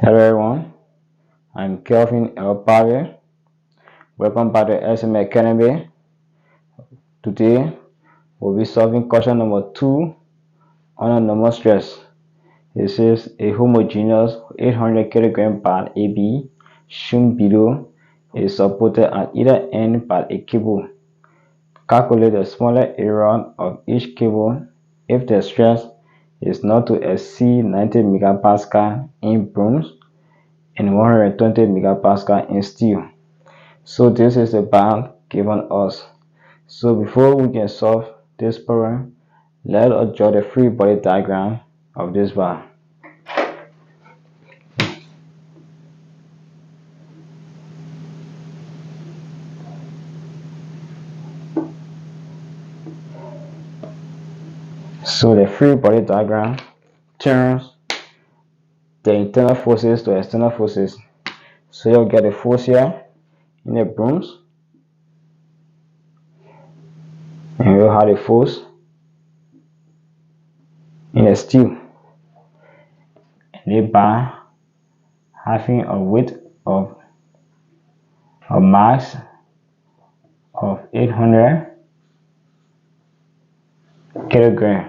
Hello everyone, I'm Kelvin L. Pave. Welcome back to SMA Academy. Today we'll be solving question number 2 on a normal stress. It says a homogeneous 800 kg pad AB shown below is supported at either end by a cable. Calculate the smaller area of each cable if the stress is not to exceed 90 MegaPascal in bronze and 120 MegaPascal in steel. So this is the band given us. So before we can solve this problem, let us draw the free body diagram of this bar. So the free body diagram turns the internal forces to external forces. So you'll get a force here in the bronze, and we'll have a force in the steel. And the bar having a weight of a mass of 800 kg,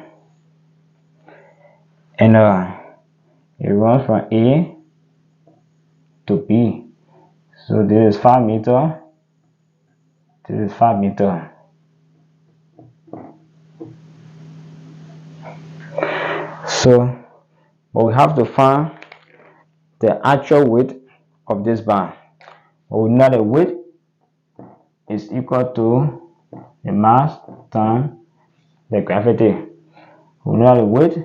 and it runs from A to B. So this is 5 meters, this is 5 meters. So but we have to find the actual weight of this bar. We know the weight is equal to the mass times the gravity. We know the weight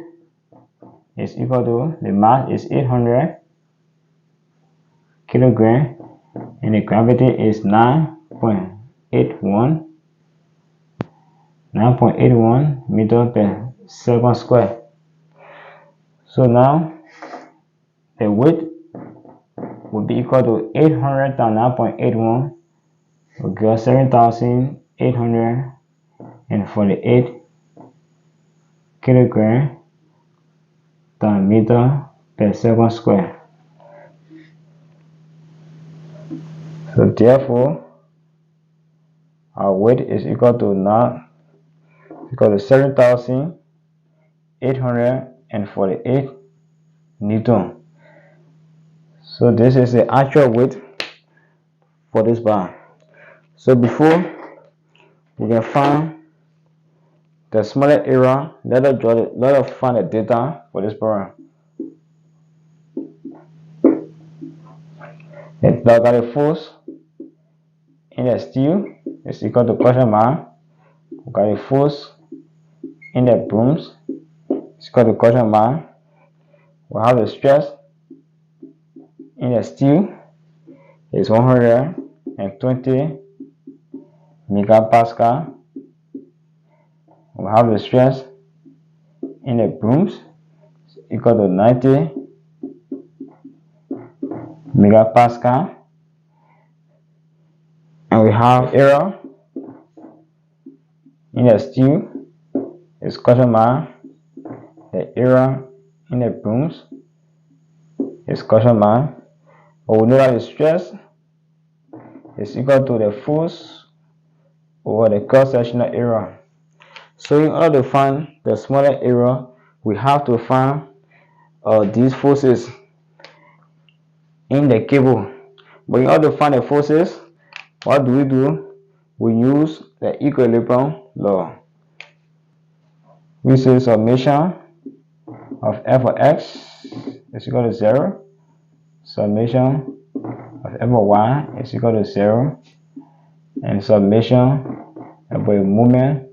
is equal to the mass is 800 kg and the gravity is 9.81 meters per second square. So now the weight will be equal to 800 times 9.81 will give us 7,848 kg times meter per second square. So therefore our weight is equal to 7,848 Newton. So this is the actual weight for this bar. So before we can find the smaller area, let us find the data for this problem. The force in the steel is equal to question mark. We got the force in the bronze is equal to question mark. We have the stress in the steel is 120 MegaPascal. We have the stress in the bronze equal to 90 MegaPascal, and we have area in the steel is question mark. The area in the bronze is question mark. But we know that the stress is equal to the force over the cross-sectional area. So in order to find the smaller area, we have to find these forces in the cable. But in order to find the forces, what do? We use the equilibrium law. We say summation of f of x is equal to 0. Summation of f of y is equal to 0. And summation of a moment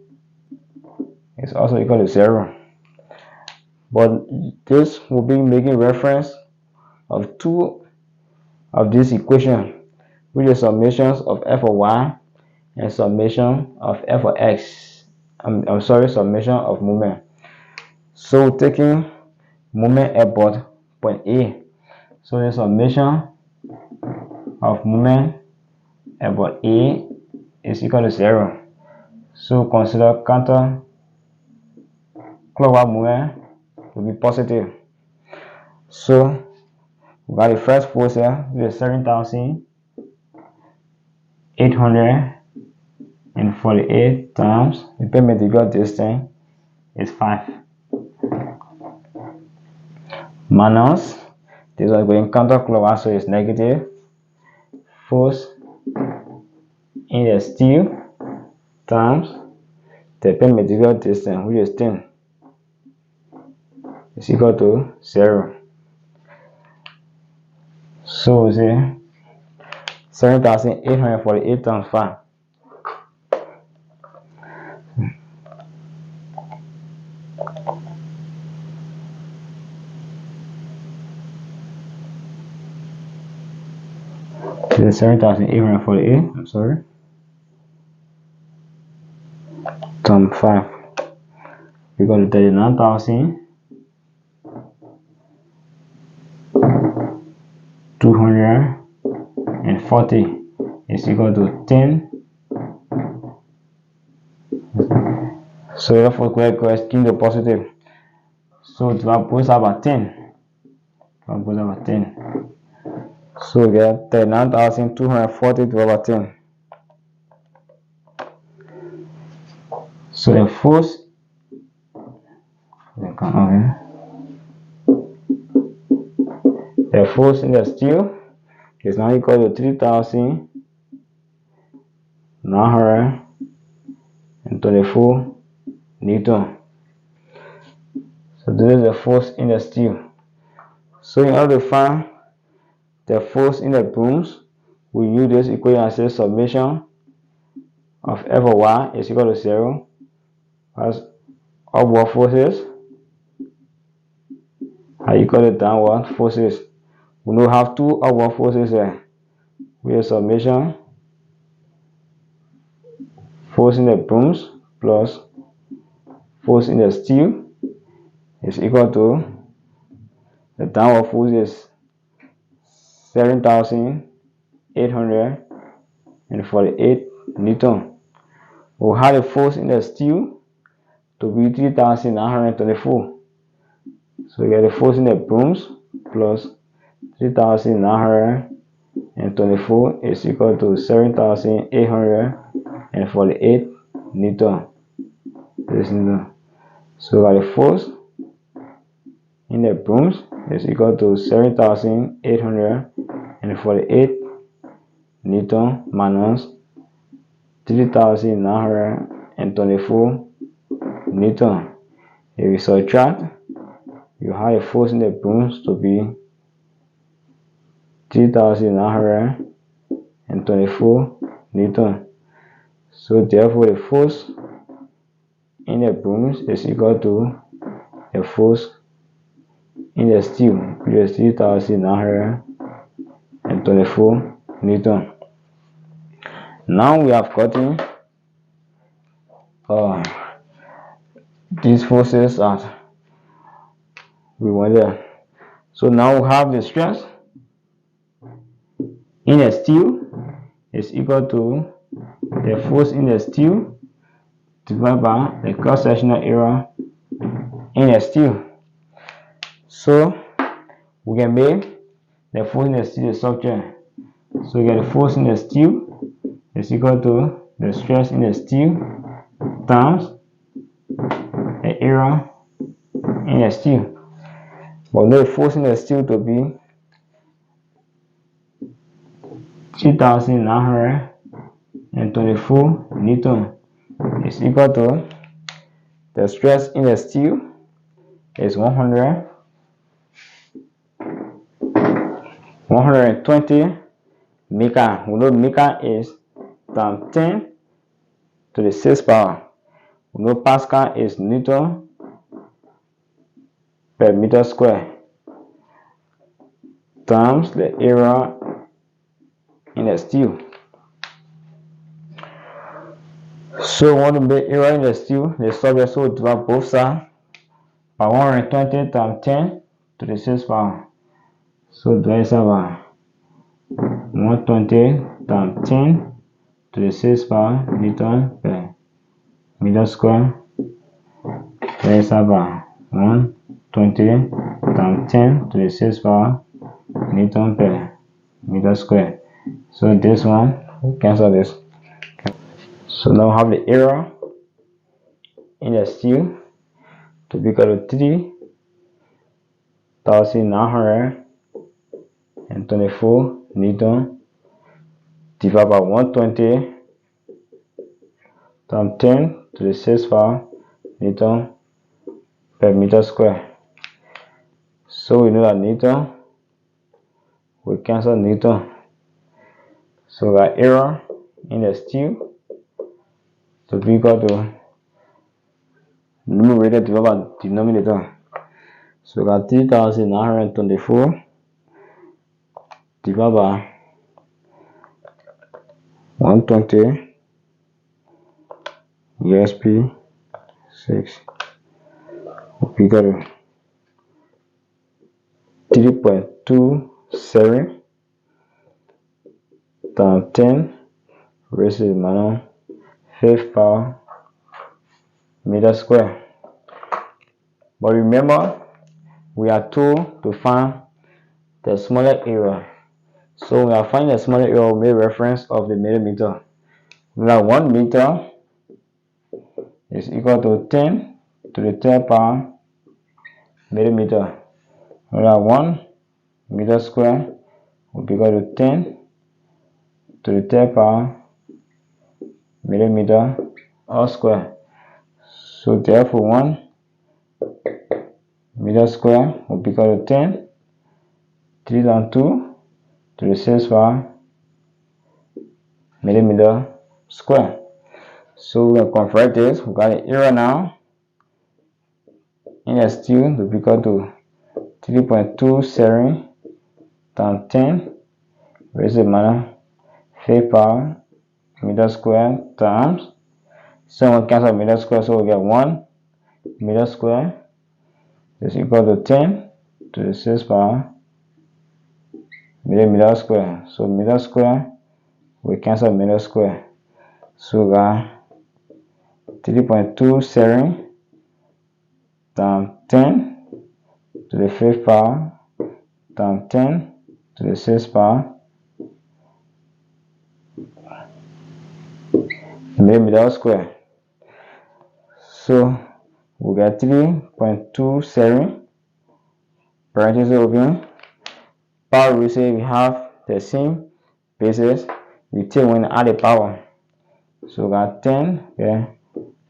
is also equal to 0. But this will be making reference of two of these equations, which is summations of f of y and summation of f of x. Summation of moment. So taking moment about point A. So the summation of moment about A is equal to 0. So consider counter clockwise movement will be positive. So We got the first force here, which is 7,848 times the perpendicular distance is 5. Minus, this one going counterclockwise, so it's negative. Force in the steel times the perpendicular distance, which is 10, is equal to 0. So we say 7,848 times 5. This is 7,848, I'm sorry, times 5. We got to 39,240 is equal to 10. So therefore, correct keep the positive. So divide both sides by 10. Divide both sides by 10. So we get 39,240 divided by 10. So the force, in the steel is now equal to 3,924 Newton. So this is the force in the steel. So in order to find the force in the brooms, we use this equation and say summation of F of y is equal to 0 as upward forces are equal to downward forces. We now have two upward forces here. We have summation force in the brooms plus force in the steel is equal to the downward force is 7,848 Newton. We'll have the force in the steel to be 3,924. So we get the force in the brooms plus 3,924 is equal to 7,848 Newton. So we got the force in the brooms is equal to 7,848 Newton minus 3,924 Newton. If we subtract, you have the force in the brooms to be 3,924 Newton. So therefore the force in the brooms is equal to the force in the steel, which is 3,924 Newton. Now we have gotten these forces that we wanted. So now we have the stress in the steel is equal to the force in the steel divided by the cross-sectional area in the steel. So we can make the force in the steel the subject. So we get the force in the steel is equal to the stress in the steel times the area in the steel. But the force in the steel to be 3,924 Newton is equal to the stress in the steel is 120 mega. We know mega is times 10 to the 6th power. We know Pascal is Newton per meter square times the area in the steel. So we want to make area in the steel the subject, so we divide both sides by 120 times 10 to the 6th power. So divide by 120 times 10 to the 6th power Newton per meter square. Divide by 120 times 10 to the 6th power Newton per meter square. So this one, we cancel this. So now we have the area in the steel to be equal to 3,924 Newton divided by 120 times 10 to the 6th power Newton per meter square. So we know that Newton, we cancel Newton. So we got area in the steel to be equal to numerator divided by denominator. So we got 3,924 divided by 120 ESP 6 will be equal to 3.27 times 10 raised to the minus 5th power meter square. But remember, we are told to find the smaller area. So when we are finding the smaller area, we make reference of the millimeter. Now 1 meter is equal to 10 to the 3rd power millimeter. Now 1 meter square will be equal to 10 to the 3rd power millimeter all square. So therefore 1 meter square will be equal to 10, 3 times 2 to the 6th power millimeter square. So we can convert this. We got the area now in the steel to be equal to 3.27 times 10 raised to the minus 5th power meter square times. So we cancel meter square, so we get 1 meter square is equal to 10 to the 6th power millimeter square. So meter square, we cancel meter square. So we got 3.27 times 10 to the 5th power times 10 to the 6th power millimeter square. So we get 3.27 parentheses open. Power, we say we have the same basis. We take when add the power. So we got 10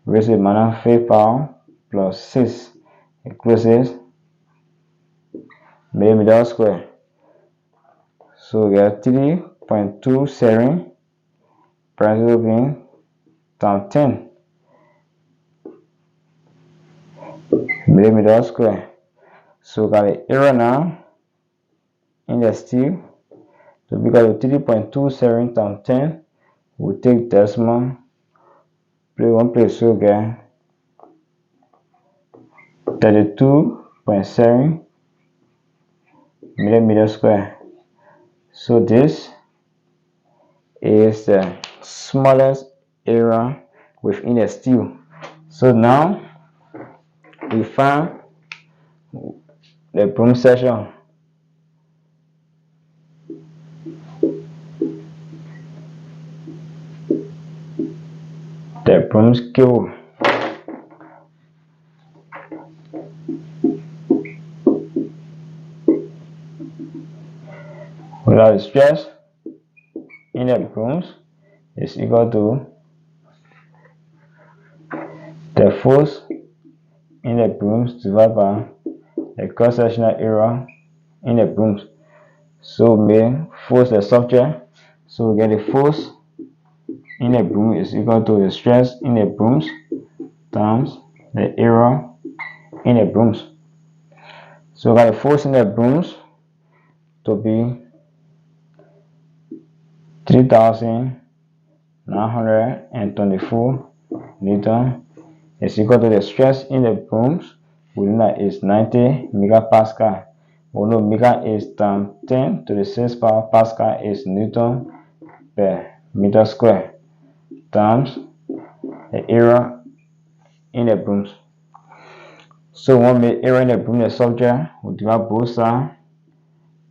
raised to the minus 5th power plus 6 equals millimeter square. So we get 3.27 parentheses open times 10 millimeter square. So we got the area now in the steel to be equal to 3.27 times 10. We take decimal, place one place, so we get 32.7 millimeter square. So this is the smallest area within the steel. So now we find the broom section. The broom's cable. Without the stress in the brooms is equal to the force in the brooms divided by the cross-sectional area in the brooms. So we force the subject. So we get the force in the broom is equal to the stress in the brooms times the area in the brooms. So we got the force in the brooms to be 3,924 Newton is equal to the stress in the brooms. We know that is 90 megapascal. We know mega is times 10 to the 6th power, pascal is Newton per meter square times the area in the brooms. So when we area in the broom, the subject, we divide both sides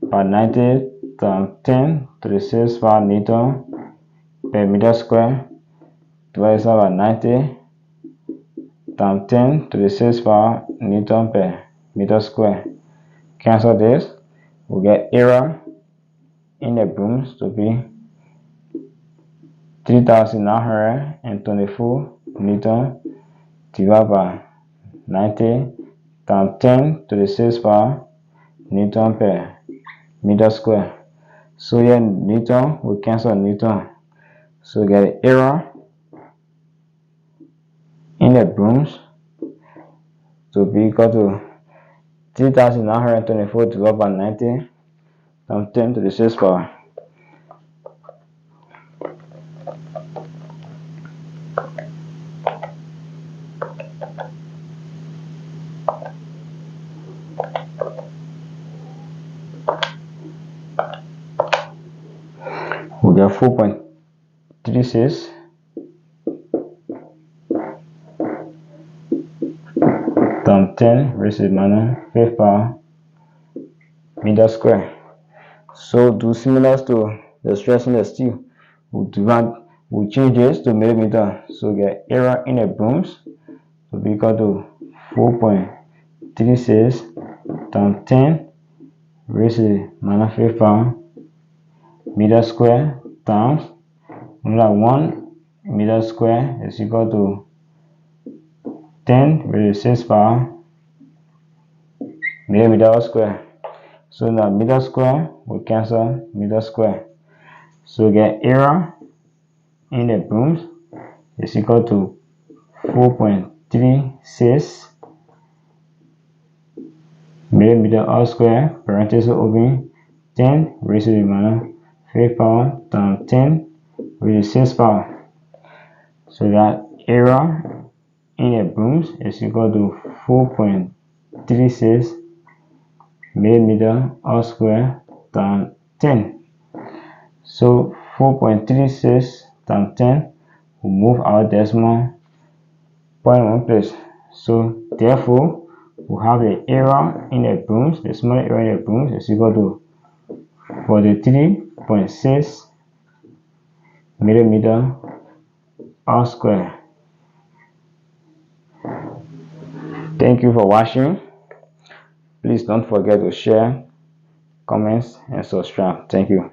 by 90 times 10 to the 6 power Newton per meter square divided by 90 times 10 to the 6 power Newton per meter square. Cancel this, we get area in the brooms to be 3,924 Newton divided by 90 times 10 to the 6 power Newton per meter square. So here Newton, we cancel Newton. So we get area in the brooms to be equal to 3,924 divided by 90 times 10 to the 6 power. We get 4.36 times 10 raised to the minus 5th power meter square. So do similar to the stress in the steel. We change this to millimeter. So we get area in the brooms to be equal to 4.36 times 10 raised to the minus 5th power meter square times 1 meter square is equal to 10 raised to the 6th power millimeter square. So now meter square, we cancel meter square. So we get area in the brooms is equal to 4.36 millimeter all square, parenthesis open, 10 raised to the minus 5th power times 10 raised to the 6th power. So that area in the brooms is equal to 4.36 millimeter all square times 10. So 4.36 times 10 will move our decimal point one place. So therefore, we have the area in the brooms, the small area in the brooms is equal to 43.6 millimeter all square. Thank you for watching. Please don't forget to share, comments, and subscribe. Thank you.